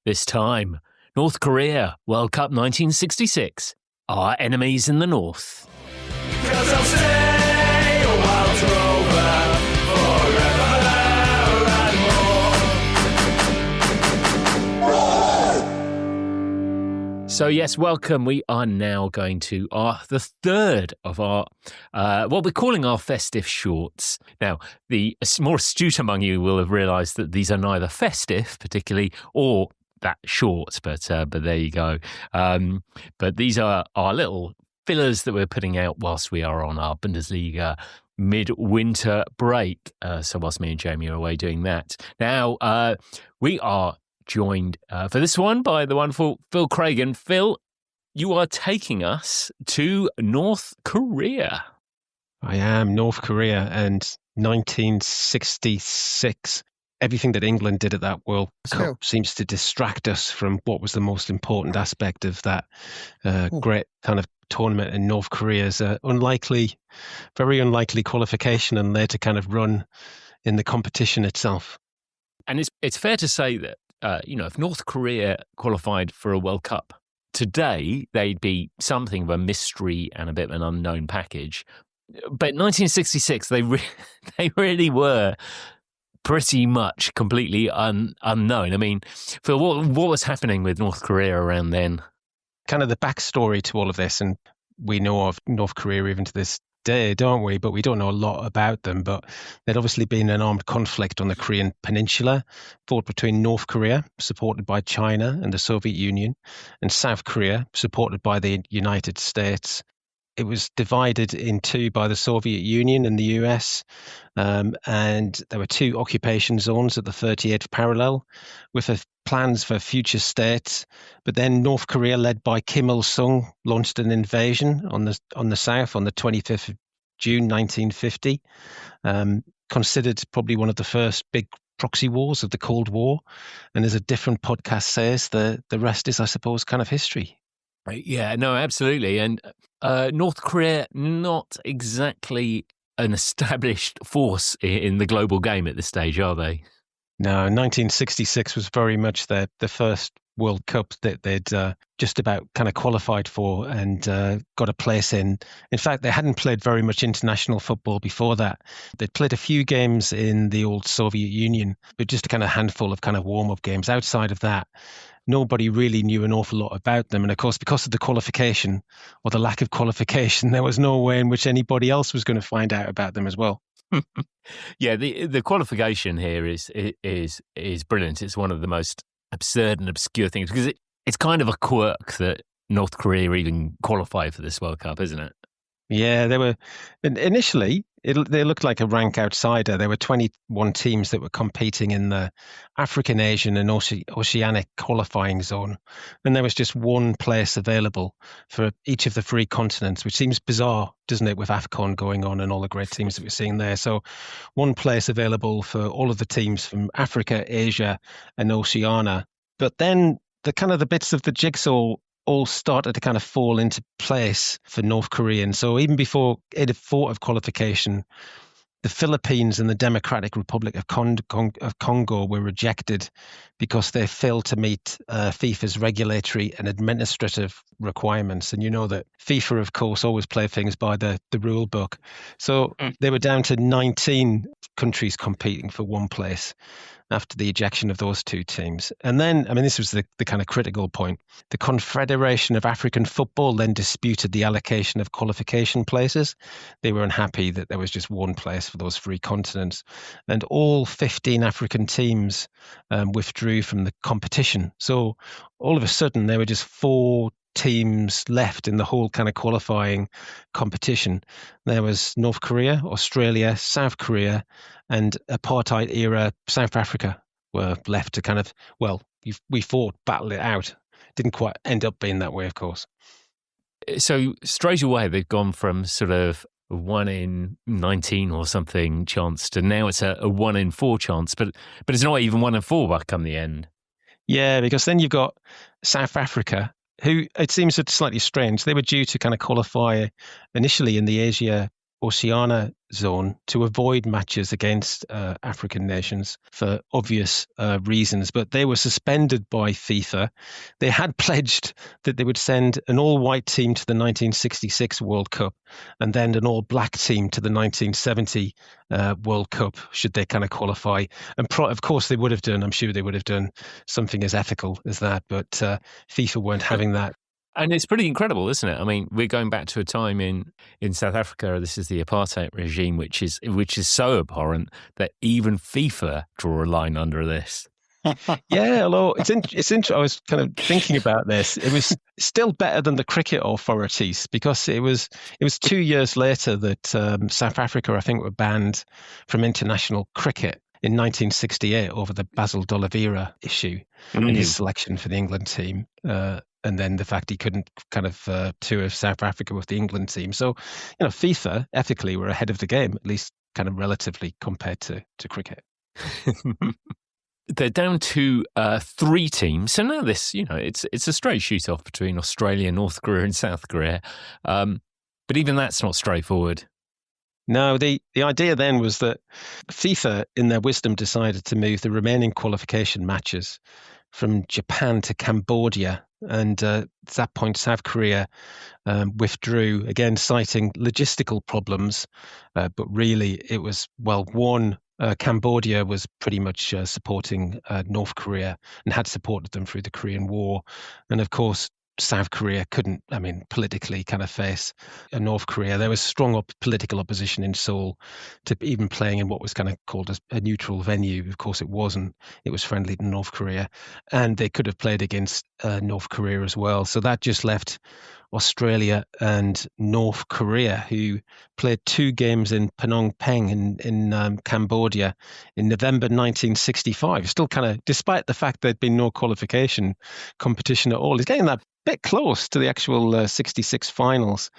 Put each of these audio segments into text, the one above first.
This time, North Korea, World Cup 1966. Our enemies in the north. Because I'll stay a wild rover forever and more. So yes, welcome. We are now going to the third of our, what we're calling our festive shorts. Now, the more astute among you will have realised that these are neither festive particularly or that short, but there you go. But these are our little fillers that we're putting out whilst we are on our Bundesliga mid-winter break. So whilst me and Jamie are away doing that. Now, we are joined for this one by the wonderful Phil Cragen. Phil, you are taking us to North Korea. I am. North Korea and 1966. Everything that England did at that World Cup seems to distract us from what was the most important aspect of that great kind of tournament in North Korea's very unlikely qualification and later kind of run in the competition itself. And it's fair to say that, if North Korea qualified for a World Cup today, they'd be something of a mystery and a bit of an unknown package. But 1966, they really were pretty much completely unknown. I mean, Phil, what was happening with North Korea around then? Kind of the backstory to all of this, and we know of North Korea even to this day, don't we? But we don't know a lot about them. But there'd obviously been an armed conflict on the Korean peninsula, fought between North Korea, supported by China and the Soviet Union, and South Korea, supported by the United States. It was divided in two by the Soviet Union and the US, and there were two occupation zones at the 38th parallel with plans for future states. But then North Korea, led by Kim Il-sung, launched an invasion on the south on the 25th of June 1950, considered probably one of the first big proxy wars of the Cold War. And as a different podcast says, the rest is, I suppose, kind of history. Yeah, no, absolutely. And North Korea, not exactly an established force in the global game at this stage, are they? No, 1966 was very much the first World Cup that they'd just about kind of qualified for and got a place in. In fact, they hadn't played very much international football before that. They'd played a few games in the old Soviet Union, but just a kind of handful of kind of warm-up games. Outside of that, nobody really knew an awful lot about them. And of course, because of the qualification or the lack of qualification, there was no way in which anybody else was going to find out about them as well. Yeah, the qualification here is brilliant. It's one of the most absurd and obscure things because it's kind of a quirk that North Korea even qualified for this World Cup, isn't it? Yeah, they were initially. They looked like a rank outsider. There were 21 teams that were competing in the African, Asian, and Oceanic qualifying zone, and there was just one place available for each of the three continents, which seems bizarre, doesn't it, with AFCON going on and all the great teams that we're seeing there. So, one place available for all of the teams from Africa, Asia, and Oceania. But then the bits of the jigsaw all started to kind of fall into place for North Korea. And so even before it had thought of qualification, the Philippines and the Democratic Republic of Congo were rejected because they failed to meet FIFA's regulatory and administrative requirements. And you know that FIFA, of course, always play things by the rule book. So they were down to 19 countries competing for one place after the ejection of those two teams. And then, this was the kind of critical point. The Confederation of African Football then disputed the allocation of qualification places. They were unhappy that there was just one place for those three continents. And all 15 African teams withdrew from the competition. So all of a sudden, there were just four teams left in the whole kind of qualifying competition. There was North Korea, Australia, South Korea, and apartheid era South Africa were left to kind of, we fought, battle it out. Didn't quite end up being that way, of course. So straight away, they've gone from sort of 1 in 19 or something chance to now it's a 1 in 4 chance, but it's not even 1 in 4 by come the end. Yeah, because then you've got South Africa, who it seems slightly strange. They were due to kind of qualify initially in the Asia Oceania zone to avoid matches against African nations for obvious reasons. But they were suspended by FIFA. They had pledged that they would send an all-white team to the 1966 World Cup and then an all-black team to the 1970 World Cup, should they kind of qualify. And of course they would have done, I'm sure they would have done something as ethical as that, but FIFA weren't having that. And it's pretty incredible, isn't it? I mean, we're going back to a time in South Africa. This is the apartheid regime, which is so abhorrent that even FIFA draw a line under this. Yeah, although it's interesting. I was kind of thinking about this. It was still better than the cricket authorities, because it was 2 years later that South Africa, I think, were banned from international cricket in 1968 over the Basil D'Oliveira issue and his selection for the England team. And then the fact he couldn't kind of tour South Africa with the England team. So, FIFA ethically were ahead of the game, at least kind of relatively compared to cricket. They're down to 3 teams. So now this, it's a straight shoot-off between Australia, North Korea and South Korea. But even that's not straightforward. No, the idea then was that FIFA, in their wisdom, decided to move the remaining qualification matches from Japan to Cambodia. And at that point, South Korea withdrew, again, citing logistical problems. But really, it was, Cambodia was pretty much supporting North Korea and had supported them through the Korean War. And of course, South Korea couldn't, politically kind of face North Korea. There was strong political opposition in Seoul to even playing in what was kind of called a neutral venue. Of course, it wasn't. It was friendly to North Korea. And they could have played against North Korea as well. So that just left Australia and North Korea, who played 2 games in Phnom Penh in Cambodia in November 1965. Still kind of, despite the fact there'd been no qualification competition at all, it's getting that bit close to the actual 66 finals.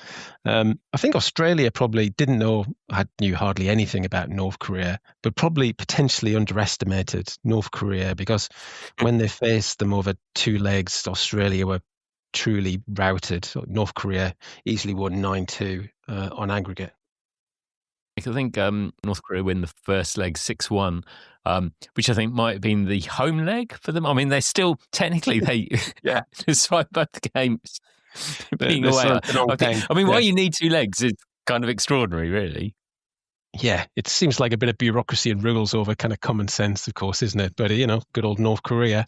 I think Australia probably knew hardly anything about North Korea, but probably potentially underestimated North Korea, because when they faced them over 2 legs, Australia were truly routed. North Korea easily won 9-2 on aggregate. I think North Korea win the first leg 6-1, which I think might have been the home leg for them. I mean, they're still technically despite both games being away. Why you need 2 legs is kind of extraordinary, really. Yeah, it seems like a bit of bureaucracy and rules over kind of common sense, of course, isn't it? But good old North Korea.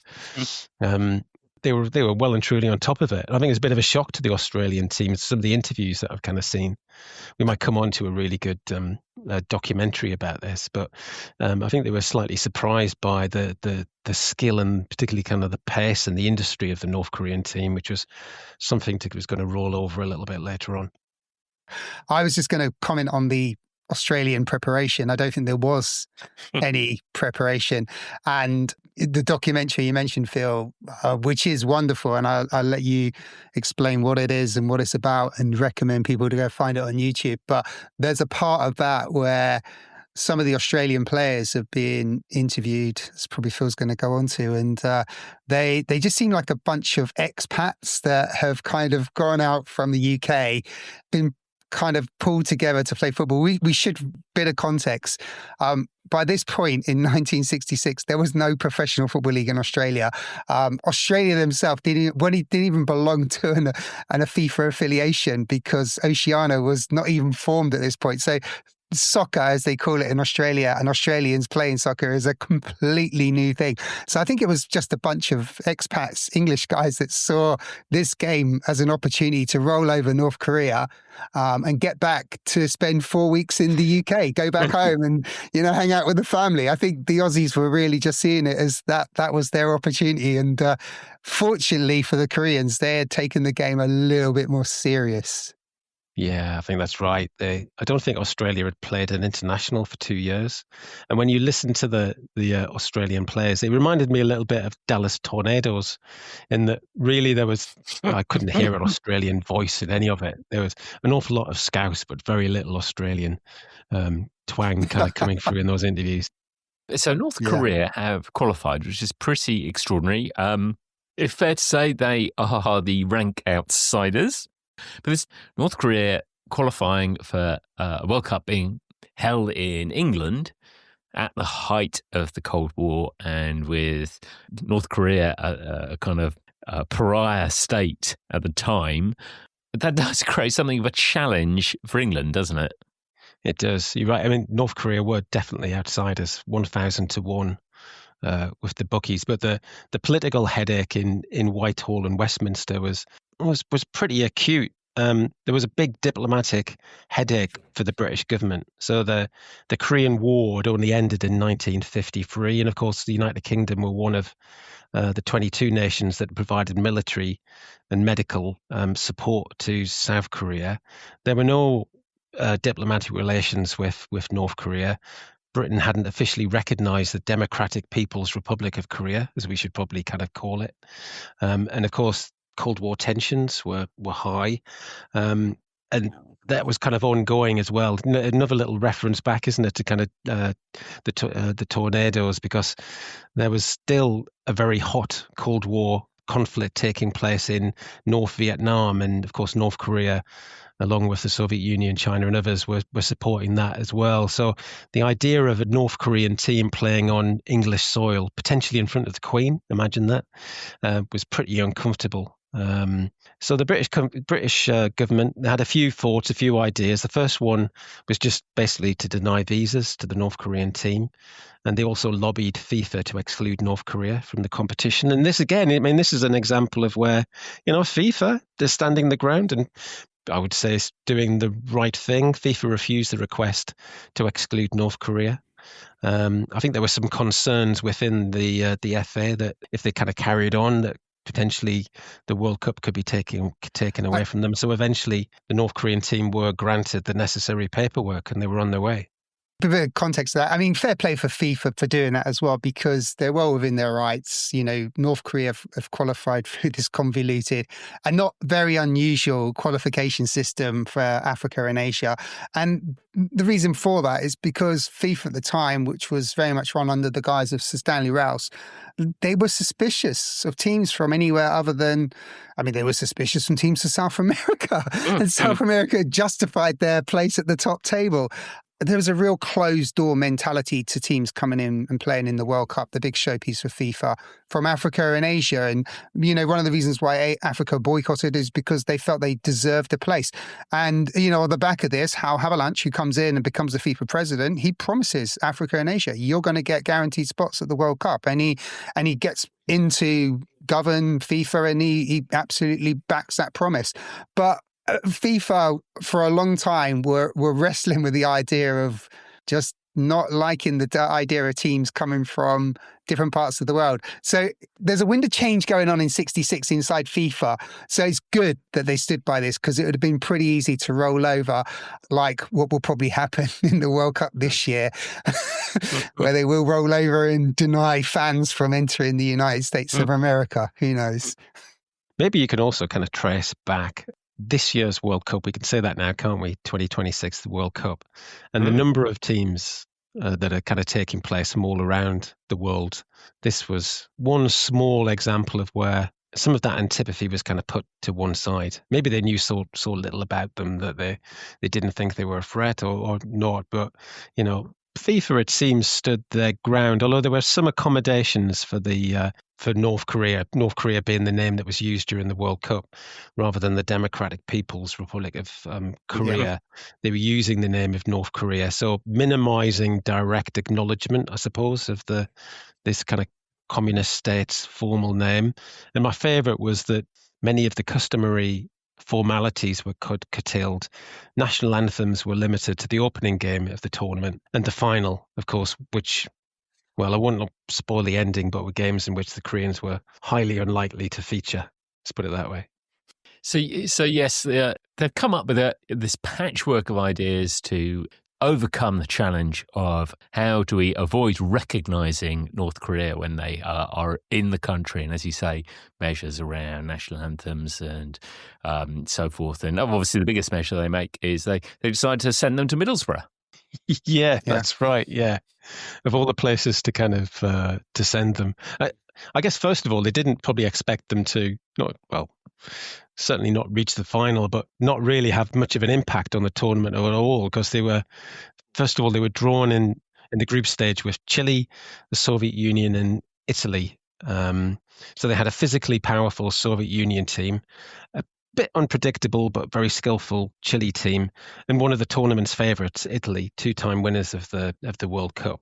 They were well and truly on top of it. I think it's a bit of a shock to the Australian team. Some of the interviews that I've kind of seen. We might come on to a really good documentary about this, but I think they were slightly surprised by the skill and particularly kind of the pace and the industry of the North Korean team, which was something that was going to roll over a little bit later on. I was just going to comment on the Australian preparation. I don't think there was any preparation. And the documentary you mentioned, Phil, which is wonderful, and I'll let you explain what it is and what it's about and recommend people to go find it on YouTube. But there's a part of that where some of the Australian players have been interviewed, as probably Phil's going to go on to, and they just seem like a bunch of expats that have kind of gone out from the UK, been kind of pulled together to play football. We should, bit of context. By this point in 1966, there was no professional football league in Australia. Australia themselves didn't even belong to a FIFA affiliation, because Oceania was not even formed at this point. So soccer, as they call it in Australia, and Australians playing soccer is a completely new thing. So I think it was just a bunch of expats, English guys, that saw this game as an opportunity to roll over North Korea and get back to spend 4 weeks in the UK, go back home and, hang out with the family. I think the Aussies were really just seeing it as that was their opportunity. And fortunately for the Koreans, they had taken the game a little bit more serious. Yeah, I think that's right. I don't think Australia had played an international for 2 years. And when you listen to the Australian players, it reminded me a little bit of Dallas Tornadoes, in that really I couldn't hear an Australian voice in any of it. There was an awful lot of Scouse, but very little Australian twang kind of coming through in those interviews. So North Korea have qualified, which is pretty extraordinary. It's fair to say they are the rank outsiders. But North Korea qualifying for a World Cup being held in England at the height of the Cold War, and with North Korea a kind of pariah state at the time, that does create something of a challenge for England, doesn't it? It does. You're right. I mean, North Korea were definitely outsiders, 1,000 to 1 with the bookies. But the political headache in Whitehall and Westminster was pretty acute. There was a big diplomatic headache for the British government. So the Korean War had only ended in 1953, and of course the United Kingdom were one of the 22 nations that provided military and medical support to South Korea. There were no diplomatic relations with North Korea. Britain hadn't officially recognized the Democratic People's Republic of Korea, as we should probably kind of call it. And of course, Cold War tensions were high. And that was kind of ongoing as well. Another little reference back, isn't it, to kind of the tornadoes, because there was still a very hot Cold War conflict taking place in North Vietnam, and of course North Korea, along with the Soviet Union, China and others, were supporting that as well. So the idea of a North Korean team playing on English soil, potentially in front of the Queen, imagine that, was pretty uncomfortable. So the British government had a few thoughts, a few ideas. The first one was just basically to deny visas to the North Korean team. And they also lobbied FIFA to exclude North Korea from the competition. And this, again, I mean, this is an example of where, FIFA, they're standing the ground and I would say is doing the right thing. FIFA refused the request to exclude North Korea. I think there were some concerns within the FA that if they kind of carried on, that potentially the World Cup could be taken away from them. So eventually the North Korean team were granted the necessary paperwork and they were on their way. A bit of context to that. I mean, fair play for FIFA for doing that as well, because they're well within their rights. North Korea have qualified through this convoluted and not very unusual qualification system for Africa and Asia. And the reason for that is because FIFA at the time, which was very much run under the guise of Sir Stanley Rouse, they were suspicious of teams from anywhere other than, they were suspicious from teams to South America. And South America justified their place at the top table. There was a real closed door mentality to teams coming in and playing in the World Cup, the big showpiece for FIFA, from Africa and Asia. And, one of the reasons why Africa boycotted is because they felt they deserved a place. And, on the back of this, Hal Havelange, who comes in and becomes the FIFA president, he promises Africa and Asia, you're going to get guaranteed spots at the World Cup. And he gets into govern FIFA and he absolutely backs that promise. But FIFA for a long time were wrestling with the idea of just not liking the idea of teams coming from different parts of the world. So there's a wind of change going on in 66 inside FIFA. So it's good that they stood by this, because it would have been pretty easy to roll over, like what will probably happen in the World Cup this year, where they will roll over and deny fans from entering the United States of America. Who knows? Maybe you can also kind of trace back this year's World Cup. We can say that now, can't we? 2026, the World Cup. And the number of teams that are kind of taking place from all around the world. This was one small example of where some of that antipathy was kind of put to one side. Maybe they knew so little about them that they didn't think they were a threat or not. But, FIFA, it seems, stood their ground, although there were some accommodations for North Korea being the name that was used during the World Cup rather than the Democratic People's Republic of Korea. Yeah. They were using the name of North Korea, so minimizing direct acknowledgement, I suppose, of this kind of communist state's formal name. And my favorite was that many of the customary formalities were curtailed. National anthems were limited to the opening game of the tournament and the final, of course, which, well, I won't spoil the ending, but were games in which the Koreans were highly unlikely to feature. Let's put it that way. So yes, they've come up with this patchwork of ideas to overcome the challenge of how do we avoid recognizing North Korea when they are in the country. And as you say, measures around national anthems and so forth. And obviously the biggest measure they make is they decide to send them to Middlesbrough. Yeah, that's right. Yeah. Of all the places to kind of to send them. I guess, first of all, they didn't probably expect them to, certainly not reach the final, but not really have much of an impact on the tournament at all, because they were, first of all, they were drawn in the group stage with Chile, the Soviet Union, and Italy. So they had a physically powerful Soviet Union team, a bit unpredictable but very skillful Chile team, and one of the tournament's favourites, Italy, 2-time winners of the World Cup.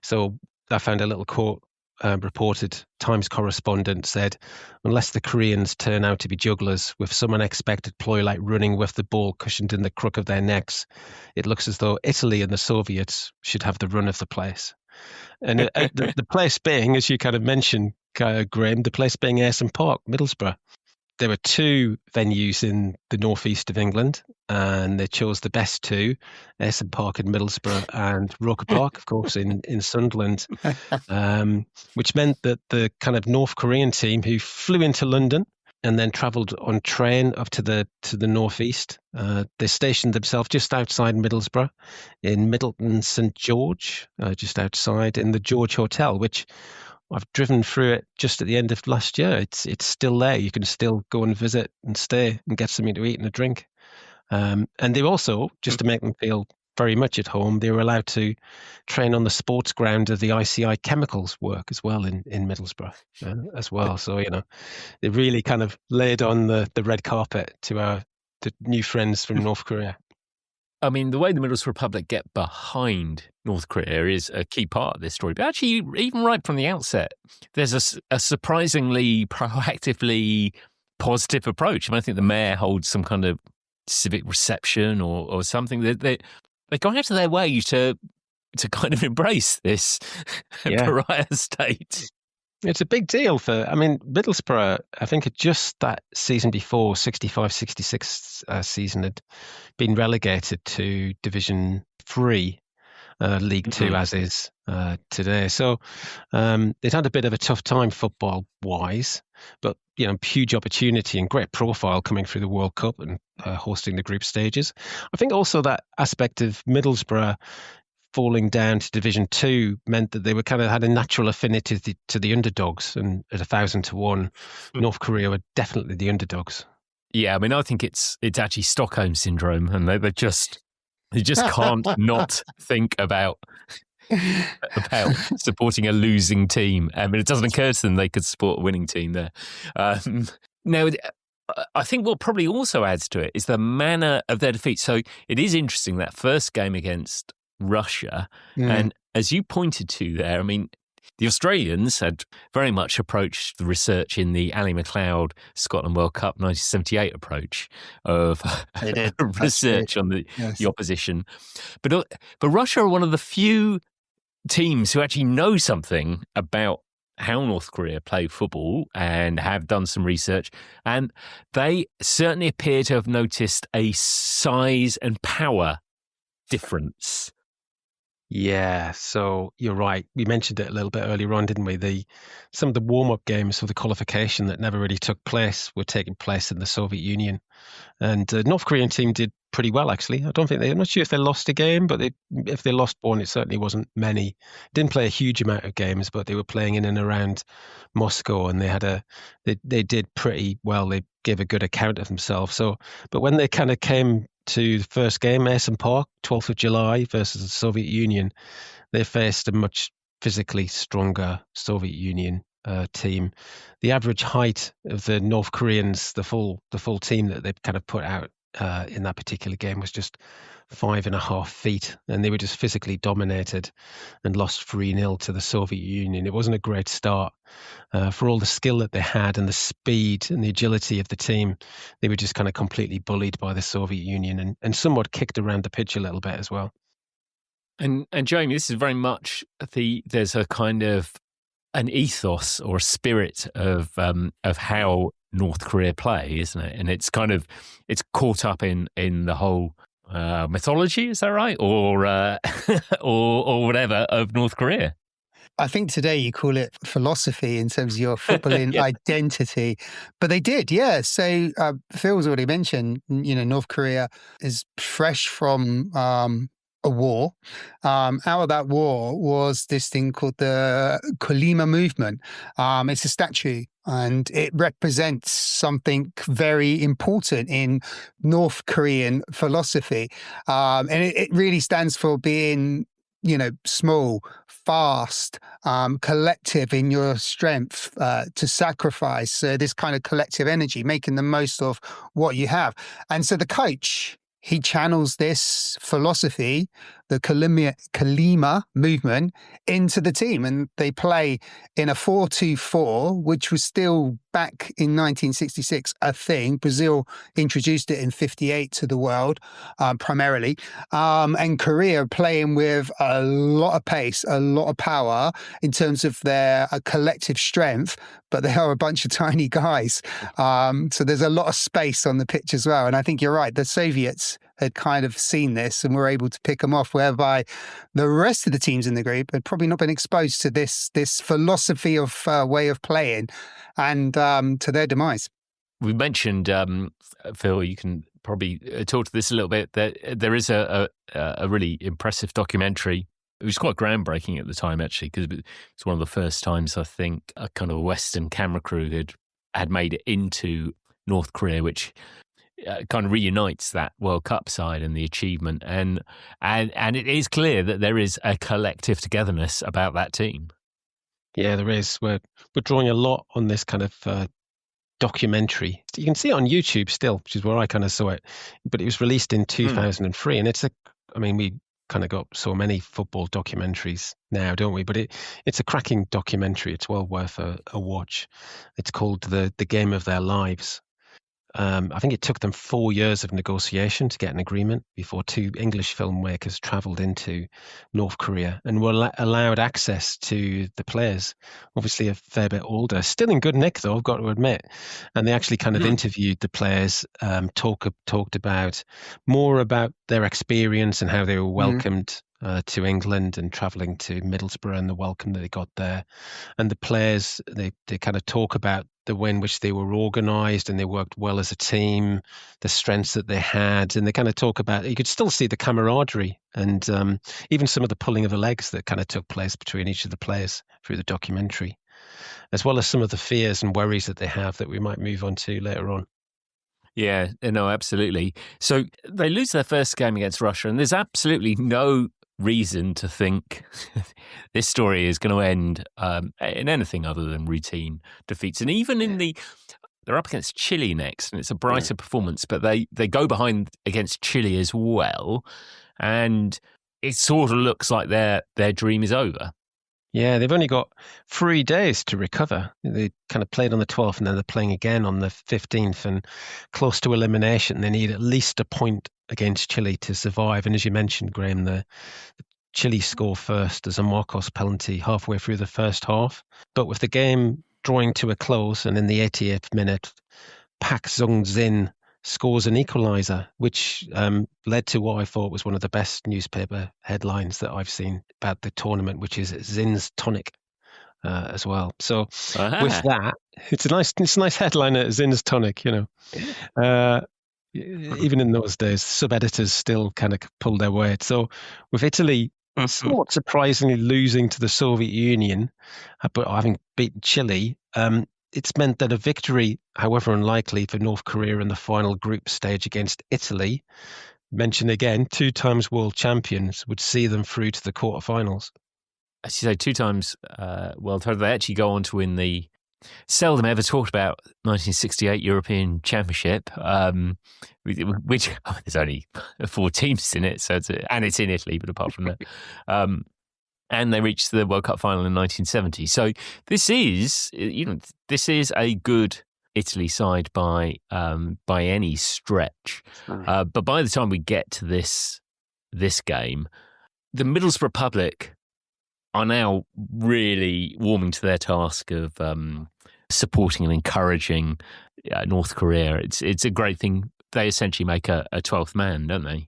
So I found a little quote. Reported Times correspondent said, unless the Koreans turn out to be jugglers with some unexpected ploy like running with the ball cushioned in the crook of their necks, it looks as though Italy and the Soviets should have the run of the place. And the place being, as you kind of mentioned, Graham, the place being Ayresome Park, Middlesbrough. There were 2 venues in the northeast of England, and they chose the best 2, Ayresome Park in Middlesbrough and Roker Park, of course, in Sunderland, which meant that the kind of North Korean team, who flew into London and then travelled on train up to the northeast, they stationed themselves just outside Middlesbrough in Middleton St George, just outside, in the George Hotel, which I've driven through it just at the end of last year. It's still there. You can still go and visit and stay and get something to eat and a drink. And they also, just to make them feel very much at home, they were allowed to train on the sports ground of the ICI Chemicals work as well in Middlesbrough as well. So, they really kind of laid on the red carpet to the new friends from North Korea. I mean, the way the Middlesbrough Republic get behind North Korea is a key part of this story. But actually, even right from the outset, there's a surprisingly proactively positive approach. I mean, I think the mayor holds some kind of civic reception or something. They go out of their way to kind of embrace this pariah state. It's a big deal Middlesbrough, I think it just that season before, 65-66 season, had been relegated to Division 3, League 2 as is today. So they'd had a bit of a tough time football-wise, but huge opportunity and great profile coming through the World Cup and hosting the group stages. I think also that aspect of Middlesbrough falling down to Division 2 meant that they were kind of had a natural affinity to the underdogs, and at 1,000-1, North Korea were definitely the underdogs. Yeah, I mean, I think it's actually Stockholm syndrome, and they just can't not think about supporting a losing team. I mean, it doesn't occur to them they could support a winning team there. Now, I think what probably also adds to it is the manner of their defeat. So it is interesting, that first game against Russia. And as you pointed to there, I mean, the Australians had very much approached the research in the Ali McLeod Scotland World Cup 1978 approach of research on the opposition. But Russia are one of the few teams who actually know something about how North Korea play football and have done some research. And they certainly appear to have noticed a size and power difference. Yeah, so you're right. We mentioned it a little bit earlier on, didn't we? Some of the warm-up games for the qualification that never really took place were taking place in the Soviet Union. And the North Korean team did pretty well, actually. I'm not sure if they lost a game, but if they lost one, it certainly wasn't many. Didn't play a huge amount of games, but they were playing in and around Moscow, and they did pretty well. They gave a good account of themselves. But when they kind of came to the first game, Ayresome Park, 12th of July versus the Soviet Union, they faced a much physically stronger Soviet Union team. The average height of the North Koreans, the full team that they kind of put out in that particular game, was just 5.5 feet, and they were just physically dominated and lost 3-0 to the Soviet Union. It wasn't a great start. For all the skill that they had and the speed and the agility of the team, they were just kind of completely bullied by the Soviet Union and somewhat kicked around the pitch a little bit as well. And Jamie, this is very much there's a kind of an ethos or a spirit of how North Korea play, isn't it? And it's caught up in the whole mythology, is that right? Or or whatever of North Korea. I think today you call it philosophy in terms of your footballing identity, but they did, yeah. So Phil's already mentioned, North Korea is fresh from a war. Out of that war was this thing called the Chollima movement. It's a statue, and it represents something very important in North Korean philosophy. And it really stands for being, small, fast, collective in your strength, to sacrifice, this kind of collective energy, making the most of what you have. And so the coach, he channels this philosophy, the Chollima movement, into the team. And they play in a 4-2-4, which was still back in 1966 a thing. Brazil introduced it in 58 to the world, primarily. And Korea playing with a lot of pace, a lot of power in terms of their collective strength, but they are a bunch of tiny guys. So there's a lot of space on the pitch as well. And I think you're right. The Soviets had kind of seen this and were able to pick them off, whereby the rest of the teams in the group had probably not been exposed to this philosophy of way of playing, and to their demise. We mentioned, Phil, you can probably talk to this a little bit. There is a really impressive documentary. It was quite groundbreaking at the time, actually, because it's one of the first times, I think, a kind of a Western camera crew had made it into North Korea, which kind of reunites that World Cup side and the achievement. And it is clear that there is a collective togetherness about that team. Yeah, there is. We're drawing a lot on this kind of documentary. You can see it on YouTube still, which is where I kind of saw it. But it was released in 2003, and we kind of got so many football documentaries now, don't we? But it's a cracking documentary. It's well worth a watch. It's called The Game of Their Lives. I think it took them 4 years of negotiation to get an agreement before 2 English filmmakers travelled into North Korea and were allowed access to the players. Obviously a fair bit older, still in good nick though, I've got to admit. And they actually kind of interviewed the players, talked about more about their experience and how they were welcomed to England and travelling to Middlesbrough and the welcome that they got there. And the players, they kind of talk about the way in which they were organised and they worked well as a team, the strengths that they had, and they kind of talk about, you could still see the camaraderie and even some of the pulling of the legs that kind of took place between each of the players through the documentary, as well as some of the fears and worries that they have that we might move on to later on. Yeah, no, absolutely. So they lose their first game against Russia, and there's absolutely no reason to think this story is going to end in anything other than routine defeats. And even they're up against Chile next, and it's a brighter performance, but they go behind against Chile as well, and it sort of looks like their dream is over. Yeah, they've only got 3 days to recover. They kind of played on the 12th and then they're playing again on the 15th, and close to elimination. They need at least a point against Chile to survive. And as you mentioned, Graham, the Chile score first as a Marcos penalty halfway through the first half. But with the game drawing to a close and in the 88th minute, Park Sung-jin scores an equaliser, which led to what I thought was one of the best newspaper headlines that I've seen about the tournament, which is Zin's tonic as well. So with that, it's a nice headline at Zin's tonic, you know. Even in those days, sub-editors still kind of pulled their weight. So with Italy somewhat surprisingly losing to the Soviet Union, but having beaten Chile, it's meant that a victory, however unlikely for North Korea in the final group stage against Italy, mentioned again, 2 times world champions, would see them through to the quarterfinals. As you say, 2 times world title. They actually go on to win the seldom ever talked about 1968 European Championship, which there's only 4 teams in it, so it's in Italy, but apart from that. And they reached the World Cup final in 1970. So this is a good Italy side by any stretch. But by the time we get to this game, the Middlesbrough public are now really warming to their task of supporting and encouraging North Korea. It's a great thing. They essentially make a 12th man, don't they?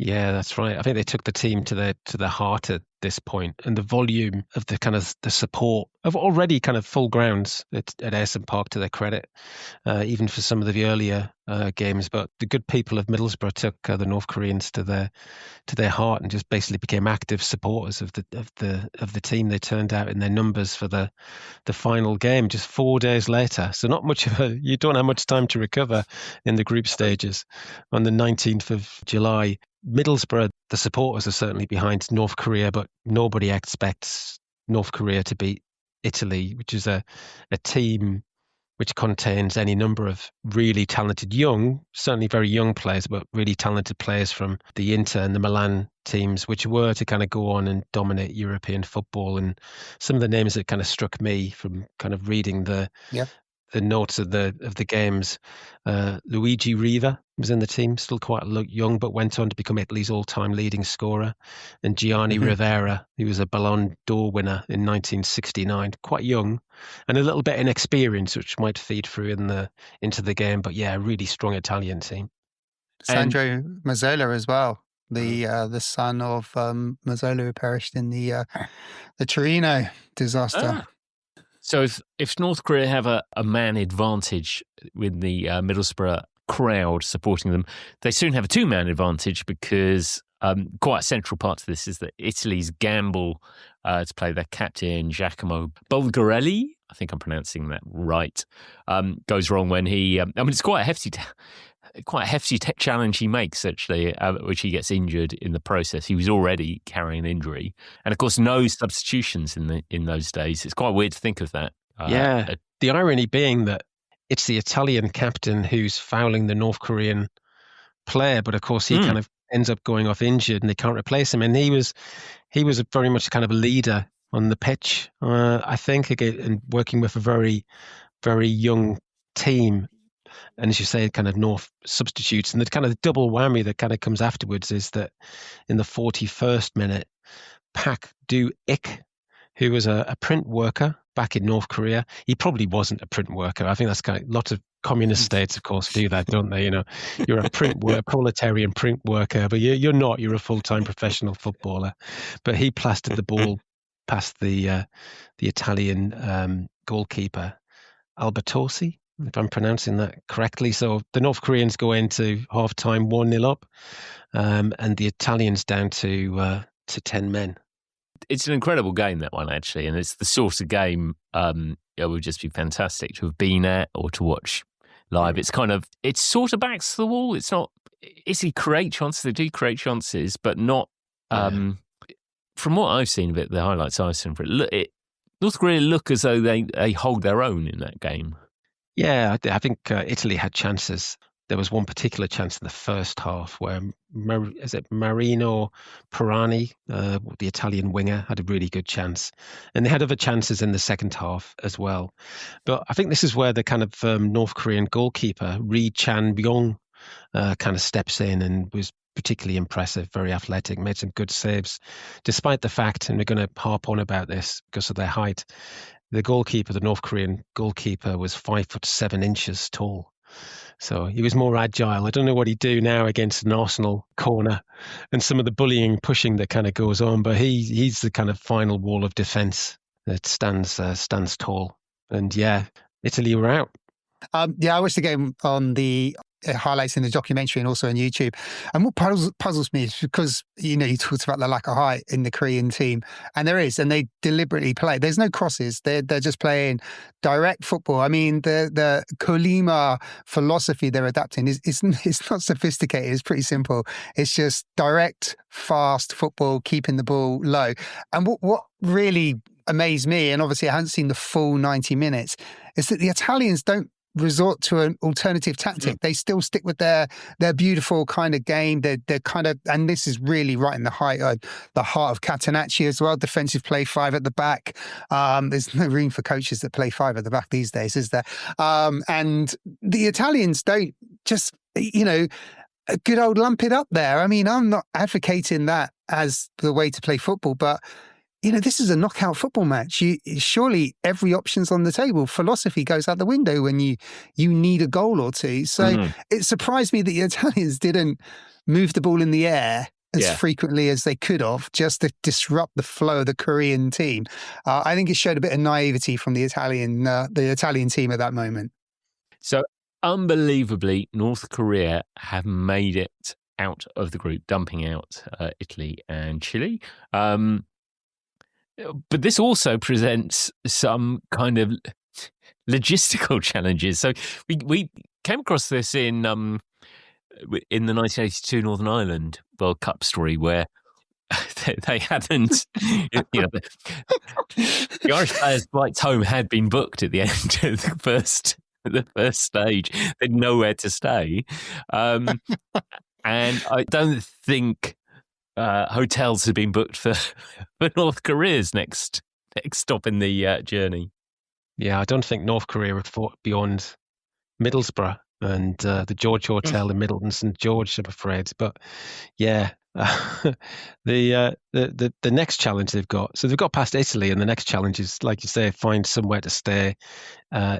Yeah, that's right. I think they took the team to the heart at this point, and the volume of the kind of the support of already kind of full grounds at Ayresome Park, to their credit, even for some of the earlier games. But the good people of Middlesbrough took the North Koreans to their heart and just basically became active supporters of the team. They turned out in their numbers for the final game just 4 days later. So not much of you don't have much time to recover in the group stages. On the 19th of July, Middlesbrough, the supporters are certainly behind North Korea, but nobody expects North Korea to beat Italy, which is a team which contains any number of really talented certainly very young players, but really talented players from the Inter and the Milan teams, which were to kind of go on and dominate European football. And some of the names that kind of struck me from kind of reading the notes of the games, Luigi Riva was in the team, still quite young, but went on to become Italy's all-time leading scorer, and Gianni Rivera, who was a Ballon d'Or winner in 1969, quite young and a little bit inexperienced, which might feed through into the game. But yeah, a really strong Italian team. Sandro Mazzola as well, the son of Mazzola, who perished in the Torino disaster. So if North Korea have a man advantage with the Middlesbrough crowd supporting them, they soon have a two-man advantage, because quite a central part to this is that Italy's gamble to play their captain, Giacomo Bulgarelli, I think I'm pronouncing that right, goes wrong when he... it's quite a hefty... challenge he makes, actually, which he gets injured in the process. He was already carrying an injury, and of course, no substitutions in those days. It's quite weird to think of that. The irony being that it's the Italian captain who's fouling the North Korean player, but of course he kind of ends up going off injured, and they can't replace him. And he was very much kind of a leader on the pitch, I think, again, and working with a very, very young team. And as you say, kind of North substitutes, and the kind of double whammy that kind of comes afterwards is that in the 41st minute, Pak Do-ik, who was a print worker back in North Korea, he probably wasn't a print worker. I think that's kind of, lots of communist states, of course, do that, don't they? You know, you're a proletarian print worker, but you're not. You're a full-time professional footballer. But he plastered the ball past the Italian goalkeeper, Albertosi, if I'm pronouncing that correctly. So the North Koreans go into half-time 1-0 up, and the Italians down to 10 men. It's an incredible game, that one, actually, and it's the sort of game it would just be fantastic to have been at or to watch live. It's sort of backs to the wall. It's not... Italy create chances, they do create chances, but not... From what I've seen of it, the highlights I've seen for it, North Korea look as though they hold their own in that game. Yeah, I think Italy had chances. There was one particular chance in the first half where Marino Pirani, the Italian winger, had a really good chance. And they had other chances in the second half as well. But I think this is where the kind of North Korean goalkeeper, Ri Chan-byong, kind of steps in and was particularly impressive, very athletic, made some good saves, despite the fact, and we're going to harp on about this because of their height, the goalkeeper, the North Korean goalkeeper, was 5'7" tall. So he was more agile. I don't know what he'd do now against an Arsenal corner and some of the bullying, pushing that kind of goes on, but he's the kind of final wall of defence that stands tall. And yeah, Italy were out. I watched the game on the highlights in the documentary and also on YouTube. And what puzzles me is because, you talked about the lack of height in the Korean team, and there is, and they deliberately play. There's no crosses. They're just playing direct football. I mean, the Chollima philosophy they're adapting is not sophisticated. It's pretty simple. It's just direct, fast football, keeping the ball low. And what really amazed me, and obviously I hadn't seen the full 90 minutes, is that the Italians don't resort to an alternative tactic. They still stick with their beautiful kind of game. They're kind of, and this is really right in the heart of Catenacci as well. Defensive play, 5 at the back. There's no room for coaches that play 5 at the back these days, is there? And the Italians don't just, a good old lump it up there. I mean, I'm not advocating that as the way to play football, but this is a knockout football match. Surely every option's on the table. Philosophy goes out the window when you need a goal or two. So it surprised me that the Italians didn't move the ball in the air as frequently as they could have, just to disrupt the flow of the Korean team. I think it showed a bit of naivety from the Italian team at that moment. So unbelievably, North Korea have made it out of the group, dumping out Italy and Chile. But this also presents some kind of logistical challenges. So we came across this in the 1982 Northern Ireland World Cup story, where they hadn't, the Irish players' flights home had been booked at the end of the first stage. They had nowhere to stay, and I don't think hotels have been booked for North Korea's next stop in the journey. Yeah, I don't think North Korea have fought beyond Middlesbrough and the George Hotel in Middleton St George, I'm afraid. But yeah, the next challenge they've got, so they've got past Italy, and the next challenge is, like you say, find somewhere to stay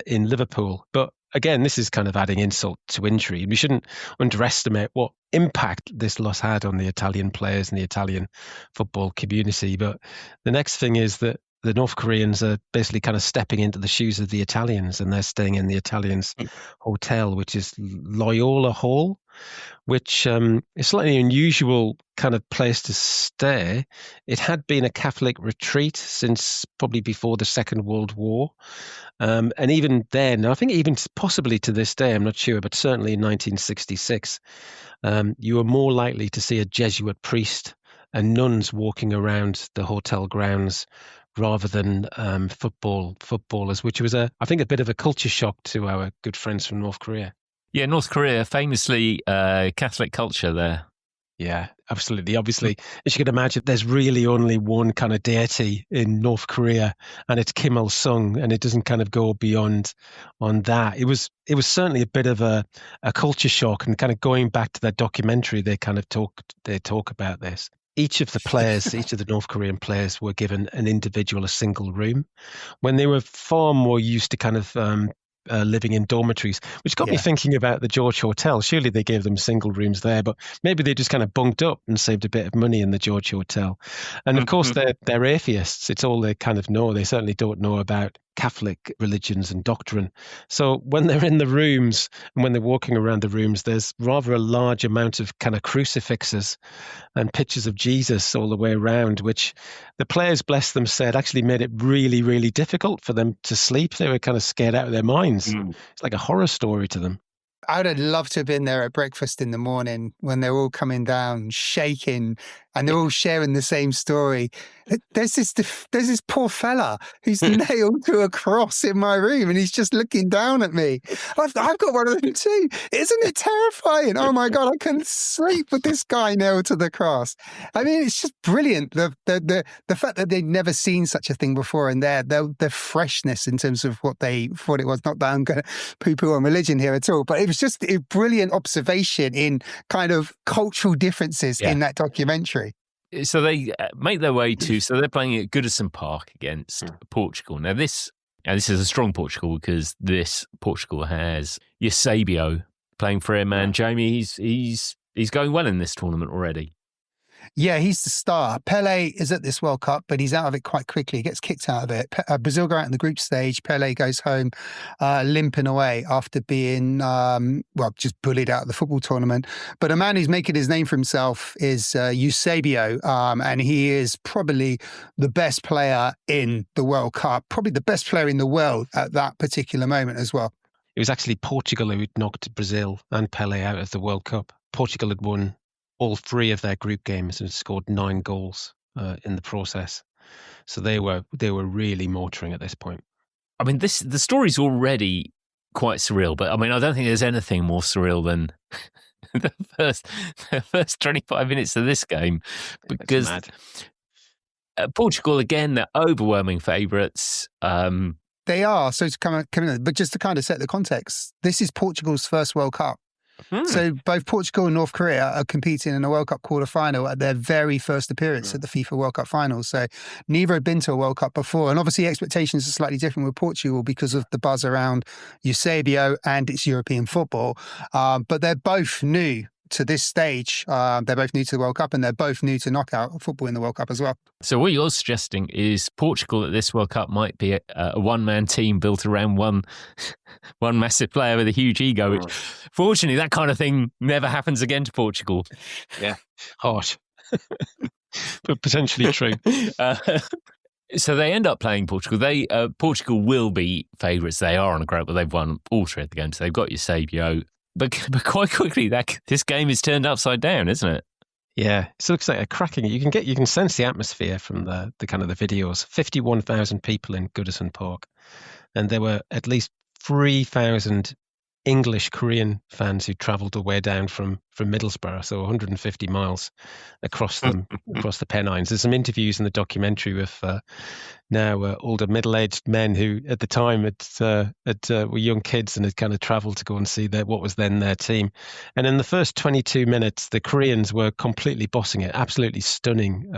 in Liverpool. But again, this is kind of adding insult to injury. We shouldn't underestimate what impact this loss had on the Italian players and the Italian football community. But the next thing is that the North Koreans are basically kind of stepping into the shoes of the Italians, and they're staying in the Italians' hotel, which is Loyola Hall, which is slightly unusual kind of place to stay. It had been a Catholic retreat since probably before the Second World War. And even then, I think even possibly to this day, I'm not sure, but certainly in 1966, you were more likely to see a Jesuit priest and nuns walking around the hotel grounds rather than footballers, which was, I think, a bit of a culture shock to our good friends from North Korea. Yeah, North Korea, famously Catholic culture there. Yeah, absolutely. Obviously, as you can imagine, there's really only one kind of deity in North Korea, and it's Kim Il-sung, and it doesn't kind of go beyond on that. It was certainly a bit of a culture shock, and kind of going back to that documentary, they talk about this. Each of the North Korean players were given a single room, when they were far more used to kind of living in dormitories, which got me thinking about the George Hotel. Surely they gave them single rooms there, but maybe they just kind of bunked up and saved a bit of money in the George Hotel. And of course, they're atheists. It's all they kind of know. They certainly don't know about Catholic religions and doctrine. So when they're in the rooms and when they're walking around the rooms, there's rather a large amount of kind of crucifixes and pictures of Jesus all the way around, which the players, bless them, said actually made it really, really difficult for them to sleep. They were kind of scared out of their minds. It's like a horror story to them. I would have loved to have been there at breakfast in the morning when they're all coming down, shaking, and they're all sharing the same story. There's this poor fella who's nailed to a cross in my room, and he's just looking down at me. I've got one of them too. Isn't it terrifying? Oh my God, I couldn't sleep with this guy nailed to the cross. I mean, it's just brilliant. The fact that they'd never seen such a thing before, and their freshness in terms of what they thought it was. Not that I'm going to poo-poo on religion here at all, but it was just a brilliant observation in kind of cultural differences in that documentary. So they make their way so they're playing at Goodison Park against Portugal. Now this is a strong Portugal, because this Portugal has Eusebio playing for him, and Jamie, he's going well in this tournament already. Yeah, he's the star. Pele is at this World Cup, but he's out of it quite quickly. He gets kicked out of it. Brazil go out in the group stage. Pele goes home limping away after being, just bullied out of the football tournament. But a man who's making his name for himself is Eusebio, and he is probably the best player in the World Cup, probably the best player in the world at that particular moment as well. It was actually Portugal who knocked Brazil and Pele out of the World Cup. Portugal had won all three of their group games and scored 9 goals in the process. So they were really motoring at this point. I mean, the story's already quite surreal, but I mean, I don't think there's anything more surreal than the first 25 minutes of this game, because Portugal, again, they're overwhelming favourites. They are. So to come in, but just to kind of set the context, this is Portugal's first World Cup. So both Portugal and North Korea are competing in a World Cup quarter-final at their very first appearance at the FIFA World Cup finals. So neither had been to a World Cup before. And obviously expectations are slightly different with Portugal because of the buzz around Eusebio and its European football. But they're both new to this stage. They're both new to the World Cup, and they're both new to knockout football in the World Cup as well. So what you're suggesting is Portugal at this World Cup might be a one-man team built around one massive player with a huge ego, which fortunately that kind of thing never happens again to Portugal. Yeah, harsh, but potentially true. So they end up playing Portugal. Portugal will be favourites. They are on a group, but they've won all three of the games. They've got Eusebio. But quite quickly, this game is turned upside down, isn't it? Yeah, it looks like a cracking. You can sense the atmosphere from the kind of the videos. 51,000 people in Goodison Park, and there were at least 3,000 English Korean fans who travelled the way down from Middlesbrough, so 150 miles across the Pennines. There's some interviews in the documentary with now older middle-aged men who at the time were young kids and had kind of travelled to go and see what was then their team. And in the first 22 minutes, the Koreans were completely bossing it, absolutely stunning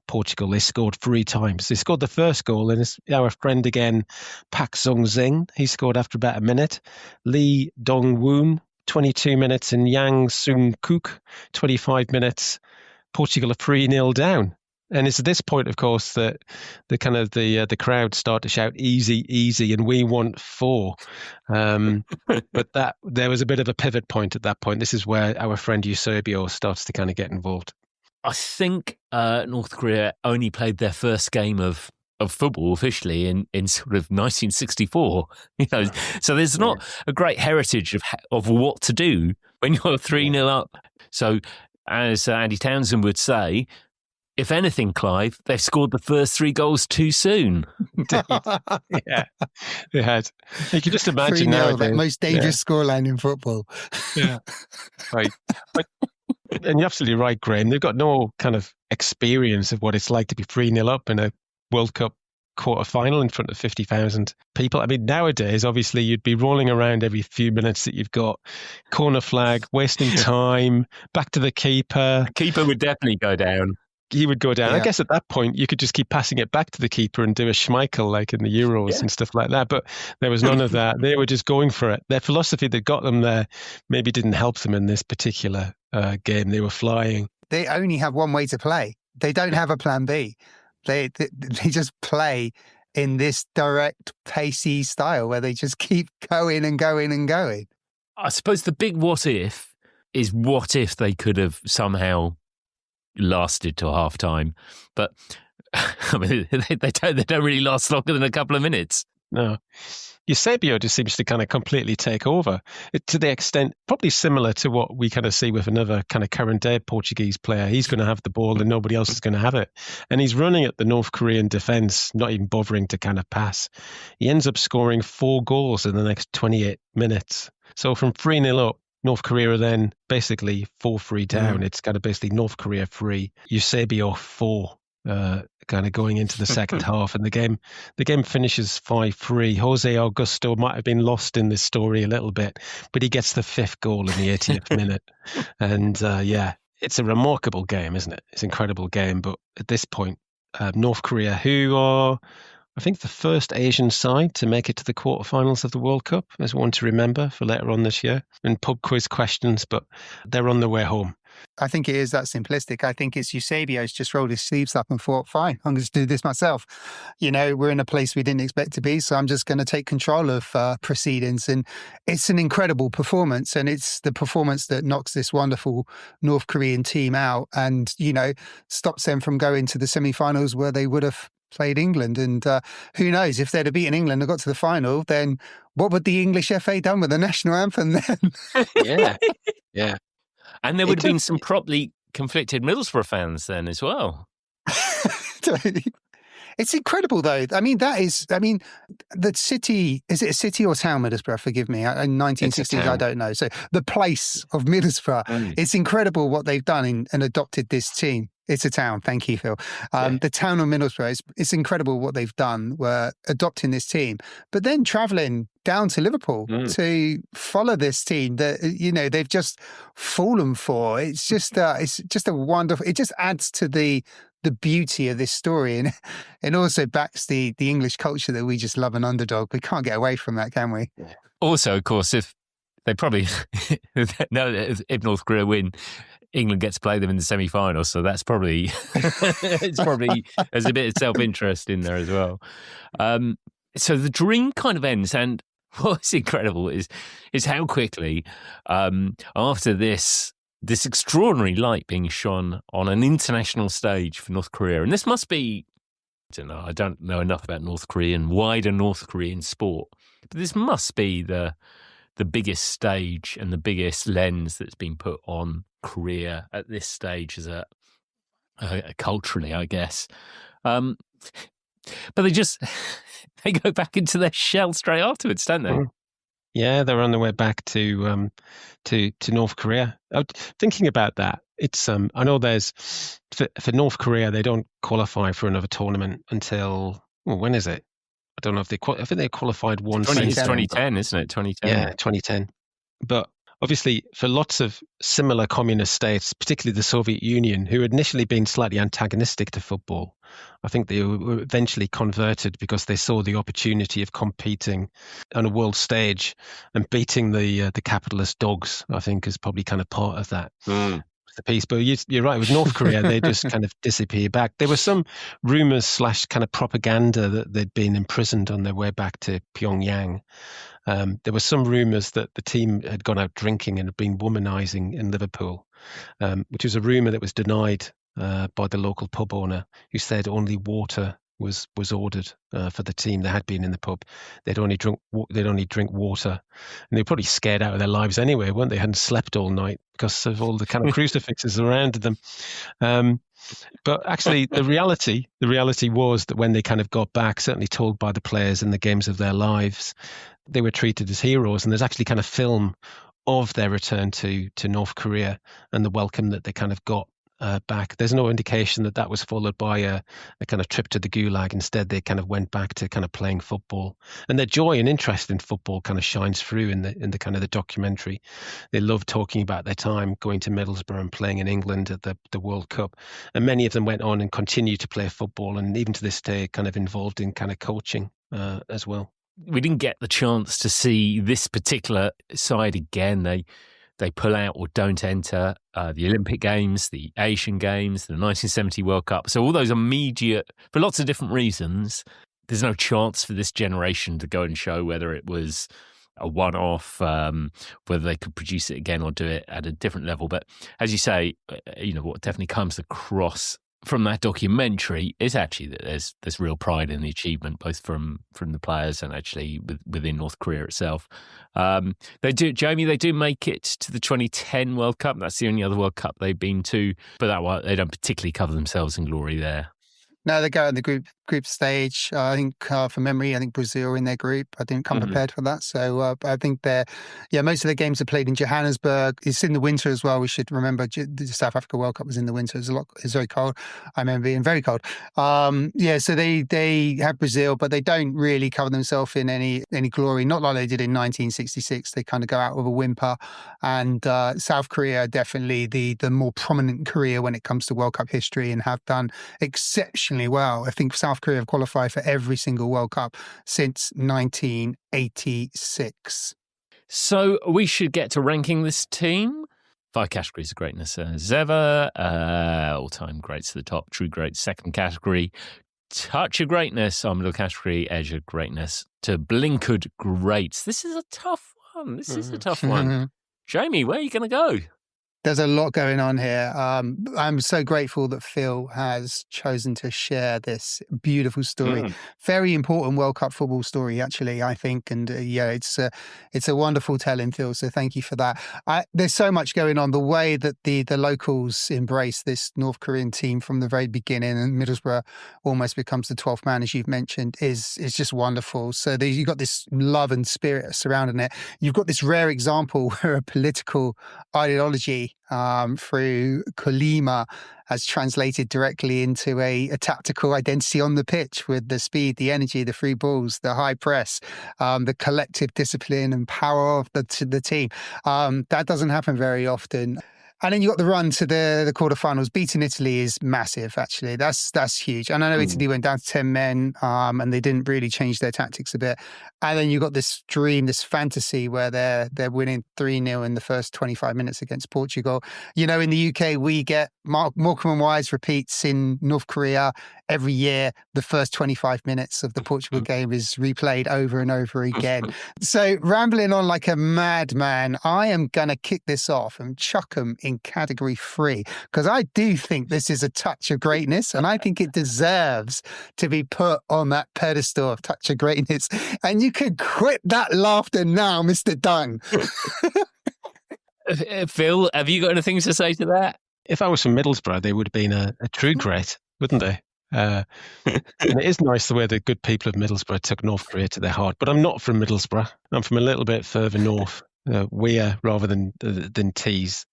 Portugal. They scored 3 times. They scored the first goal, and it's our friend again, Pak Sung-sing. He scored after about a minute. Lee Dong-woon, 22 minutes, and Yang Sung-kook, 25 minutes. Portugal are 3-0 down. And it's at this point, of course, that the crowd start to shout "easy, easy," and we want 4. But there was a bit of a pivot point at that point. This is where our friend Eusebio starts to kind of get involved. I think North Korea only played their first game of football officially in sort of 1964. So there's not a great heritage of what to do when you're 3-0 up. So as Andy Townsend would say, if anything, Clive, they've scored the first 3 goals too soon. Yeah, they had. You can just imagine 3-0, now. the most dangerous scoreline in football. Yeah, right. And you're absolutely right, Graham. They've got no kind of experience of what it's like to be 3-0 up in a World Cup quarter-final in front of 50,000 people. I mean, nowadays, obviously, you'd be rolling around every few minutes that you've got corner flag, wasting time, back to the keeper. The keeper would definitely go down. He would go down. Yeah. I guess at that point, you could just keep passing it back to the keeper and do a Schmeichel like in the Euros and stuff like that. But there was none of that. They were just going for it. Their philosophy that got them there maybe didn't help them in this particular game. They were flying. They only have one way to play. They don't have a plan B. They just play in this direct, pacey style where they just keep going and going and going. I suppose the big what if is what if they could have somehow lasted till half time, but I mean they don't really last longer than a couple of minutes. No, Eusebio just seems to kind of completely take over to the extent probably similar to what we kind of see with another kind of current day Portuguese player. He's going to have the ball and nobody else is going to have it, and he's running at the North Korean defence, not even bothering to kind of pass. He ends up scoring 4 goals in the next 28 minutes. So from 3-0 up, North Korea are then basically 4-3 down. It's kind of basically North Korea 3, Eusebio 4, kind of going into the second half. And the game finishes 5-3. Jose Augusto might have been lost in this story a little bit, but he gets the 5th goal in the 80th minute. And it's a remarkable game, isn't it? It's an incredible game. But at this point, North Korea, who are, I think, the first Asian side to make it to the quarterfinals of the World Cup, as one to remember for later on this year, and pub quiz questions, but they're on their way home. I think it is that simplistic. I think it's Eusebio's just rolled his sleeves up and thought, fine, I'm going to do this myself. We're in a place we didn't expect to be, so I'm just going to take control of proceedings. And it's an incredible performance, and it's the performance that knocks this wonderful North Korean team out and, stops them from going to the semi-finals where they would have played England. And who knows, if they'd have beaten England and got to the final, then what would the English FA done with the national anthem then? Yeah. And there would have been some properly conflicted Middlesbrough fans then as well. It's incredible, though. I mean, the city, is it a city or town, Middlesbrough? Forgive me. In 1960s, I don't know. So the place of Middlesbrough, it's incredible what they've done and adopted this team. It's a town. Thank you, Phil. The town of Middlesbrough, it's incredible what they've done. We're adopting this team, but then travelling down to Liverpool to follow this team that, they've just fallen for. It's just a wonderful, it just adds to the beauty of this story, and also backs the English culture that we just love an underdog. We can't get away from that, can we? Also, of course, if they probably if North Korea win, England gets to play them in the semi-final, so that's probably there's a bit of self-interest in there as well. So the dream kind of ends, and what's incredible is how quickly after this extraordinary light being shone on an international stage for North Korea, and this must be, I don't know enough about wider North Korean sport, but this must be the biggest stage and the biggest lens that's been put on Korea at this stage as a culturally, I guess. But they go back into their shell straight afterwards, don't they? Yeah, they're on their way back to North Korea. Thinking about that, it's I know there's for North Korea, they don't qualify for another tournament until when is it? I don't know if I think they qualified once. It's 2010, isn't it? 2010. Yeah, 2010. But obviously, for lots of similar communist states, particularly the Soviet Union, who had initially been slightly antagonistic to football, I think they were eventually converted because they saw the opportunity of competing on a world stage and beating the capitalist dogs. I think is probably kind of part of that. The piece, but you're right. With North Korea, they just kind of disappear back. There were some rumors / kind of propaganda that they'd been imprisoned on their way back to Pyongyang. There were some rumors that the team had gone out drinking and had been womanizing in Liverpool, which was a rumor that was denied by the local pub owner, who said only water was ordered for the team. They had been in the pub. They'd only drink water, and they were probably scared out of their lives anyway, weren't they? Hadn't slept all night because of all the kind of crucifixes around them. But actually, the reality was that when they kind of got back, certainly told by the players in the games of their lives, they were treated as heroes. And there's actually kind of film of their return to North Korea and the welcome that they kind of got back. There's no indication that was followed by a kind of trip to the gulag. Instead, they kind of went back to kind of playing football, and their joy and interest in football kind of shines through in the kind of the documentary. They love talking about their time going to Middlesbrough and playing in England at the World Cup, and many of them went on and continued to play football, and even to this day, kind of involved in kind of coaching as well. We didn't get the chance to see this particular side again. They pull out or don't enter the Olympic Games, the Asian Games, the 1970 World Cup. So all those immediate, for lots of different reasons, there's no chance for this generation to go and show whether it was a one-off, whether they could produce it again or do it at a different level. But as you say, what definitely comes across from that documentary is actually that there's real pride in the achievement, both from the players and actually within North Korea itself. They do make it to the 2010 World Cup. That's the only other World Cup they've been to, but they don't particularly cover themselves in glory there. No, they go in the group stage. I think from memory, I think Brazil are in their group. I didn't come prepared for that. So I think most of the games are played in Johannesburg. It's in the winter as well. We should remember the South Africa World Cup was in the winter. It's very cold. I remember being very cold. So they have Brazil, but they don't really cover themselves in any glory. Not like they did in 1966. They kind of go out with a whimper. And South Korea, definitely the more prominent Korea when it comes to World Cup history, and have done exceptionally well. I think South Korea have qualified for every single World Cup since 1986. So we should get to ranking this team. 5 categories of greatness as ever. All-time greats at the top, true greats, second category. Touch of greatness, our middle category, edge of greatness, to blinkered greats. This is a tough one. Jamie, where are you going to go? There's a lot going on here. I'm so grateful that Phil has chosen to share this beautiful story. Very important World Cup football story, actually, I think. And it's a wonderful telling, Phil. So thank you for that. There's so much going on. The way that the locals embrace this North Korean team from the very beginning, and Middlesbrough almost becomes the 12th man, as you've mentioned, is just wonderful. So you've got this love and spirit surrounding it. You've got this rare example where a political ideology through Chollima has translated directly into a tactical identity on the pitch, with the speed, the energy, the free balls, the high press, the collective discipline and power of the team. That doesn't happen very often. And then you got the run to the quarterfinals. Beating Italy is massive, actually. That's huge. And I know Italy went down to 10 men, and they didn't really change their tactics a bit. And then you got this dream, this fantasy where they're winning 3-0 in the first 25 minutes against Portugal. You know, in the UK, we get Morecambe and Wise repeats in North Korea every year. The first 25 minutes of the Portugal game is replayed over and over again. So rambling on like a madman, I am going to kick this off and chuck them in category 3, because I do think this is a touch of greatness, and I think it deserves to be put on that pedestal of touch of greatness. And you can quit that laughter now, Mr. Dung. Phil, have you got anything to say to that? If I was from Middlesbrough, they would have been a true great, wouldn't they? And it is nice the way the good people of Middlesbrough took North Korea to their heart. But I'm not from Middlesbrough. I'm from a little bit further north, Weir rather than Tees.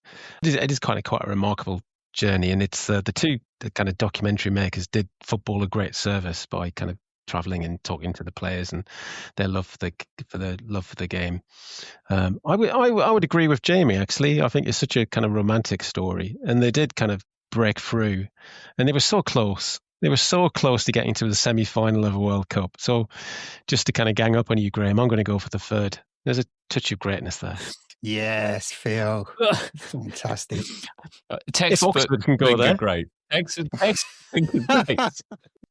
It is kind of quite a remarkable journey, and it's the kind of documentary makers did football a great service by kind of traveling and talking to the players and their love for the game. I would agree with Jamie, actually. I think it's such a kind of romantic story, and they did kind of break through, and they were so close. They were so close to getting to the semi-final of a World Cup. So just to kind of gang up on you, Graham, I'm going to go for the third. There's a touch of greatness there. Yes, Phil. Fantastic. Textbook can go there. Great. Excellent. Great.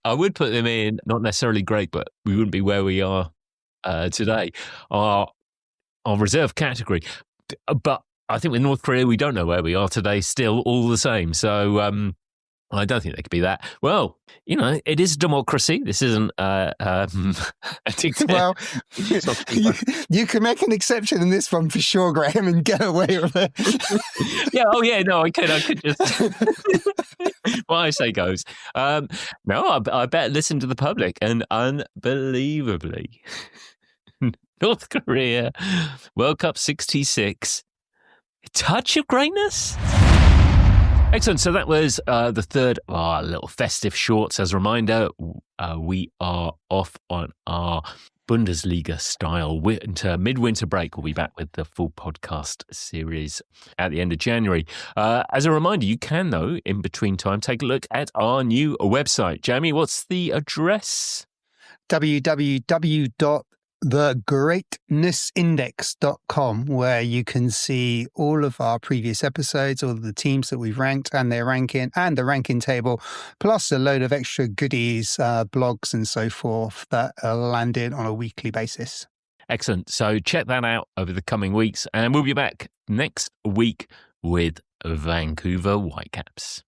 I would put them in, not necessarily great, but we wouldn't be where we are today. Our reserve category. But I think with North Korea, we don't know where we are today still, all the same. So I don't think they could be that. Well, you know, it is democracy. This isn't a dictator. Well, you can make an exception in this one for sure, Graham, and get away with it. I could just... What I say goes. No, I better listen to the public. And unbelievably, North Korea, World Cup 66, a touch of greatness? Excellent. So that was the third of our little festive shorts. As a reminder, we are off on our Bundesliga-style midwinter break. We'll be back with the full podcast series at the end of January. As a reminder, you can, though, in between time, take a look at our new website. Jamie, what's the address? www.thegreatnessindex.com, where you can see all of our previous episodes, all of the teams that we've ranked and their ranking, and the ranking table, plus a load of extra goodies, blogs and so forth that are landed on a weekly basis. Excellent. So check that out over the coming weeks, and we'll be back next week with Vancouver Whitecaps.